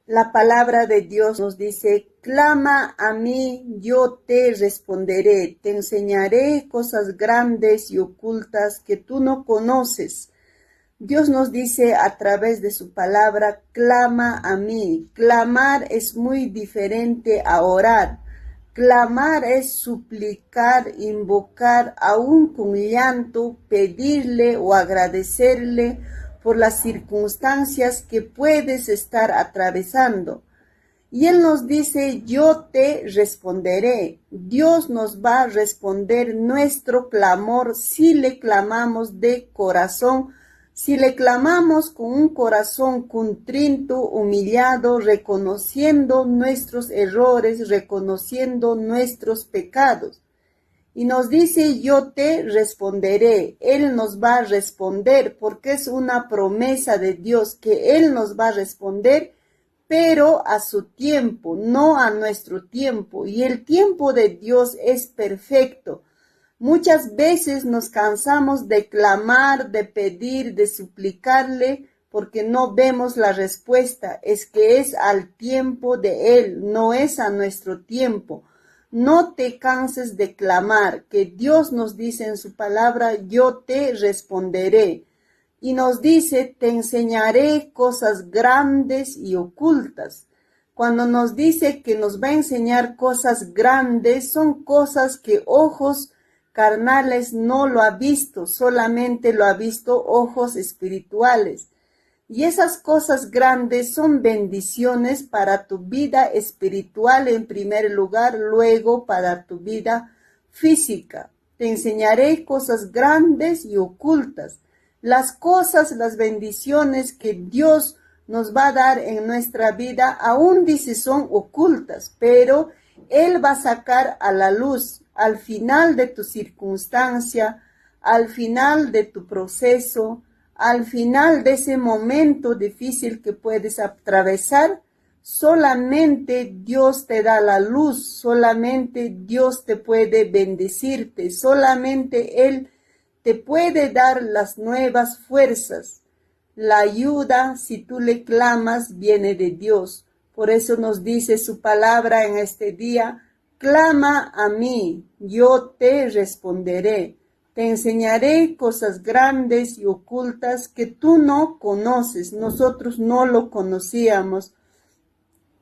La palabra de Dios nos dice, clama a mí, yo te responderé, te enseñaré cosas grandes y ocultas que tú no conoces. Dios nos dice a través de su palabra, clama a mí. Clamar es muy diferente a orar. Clamar es suplicar, invocar, aún con llanto, pedirle o agradecerle por las circunstancias que puedes estar atravesando. Y Él nos dice, yo te responderé. Dios nos va a responder nuestro clamor si le clamamos de corazón, si le clamamos con un corazón contrito, humillado, reconociendo nuestros errores, reconociendo nuestros pecados. Y nos dice, yo te responderé. Él nos va a responder porque es una promesa de Dios que Él nos va a responder, pero a su tiempo, no a nuestro tiempo. Y el tiempo de Dios es perfecto. Muchas veces nos cansamos de clamar, de pedir, de suplicarle, porque no vemos la respuesta. Es que es al tiempo de Él, no es a nuestro tiempo. No te canses de clamar, que Dios nos dice en su palabra, yo te responderé. Y nos dice, te enseñaré cosas grandes y ocultas. Cuando nos dice que nos va a enseñar cosas grandes, son cosas que ojos carnales no lo ha visto, solamente lo ha visto ojos espirituales. Y esas cosas grandes son bendiciones para tu vida espiritual en primer lugar, luego para tu vida física. Te enseñaré cosas grandes y ocultas. Las cosas, las bendiciones que Dios nos va a dar en nuestra vida, aún dice son ocultas, pero Él va a sacar a la luz al final de tu circunstancia, al final de tu proceso, al final de ese momento difícil que puedes atravesar. Solamente Dios te da la luz, solamente Dios te puede bendecirte, solamente Él te puede dar las nuevas fuerzas. La ayuda, si tú le clamas, viene de Dios. Por eso nos dice su palabra en este día, clama a mí, yo te responderé. Te enseñaré cosas grandes y ocultas que tú no conoces. Nosotros no lo conocíamos,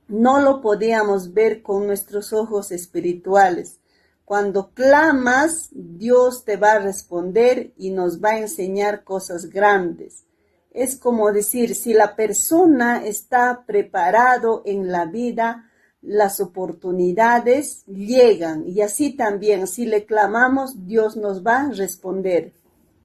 no lo podíamos ver con nuestros ojos espirituales. Cuando clamas, Dios te va a responder y nos va a enseñar cosas grandes. Es como decir, si la persona está preparado en la vida, las oportunidades llegan. Y así también, si le clamamos, Dios nos va a responder.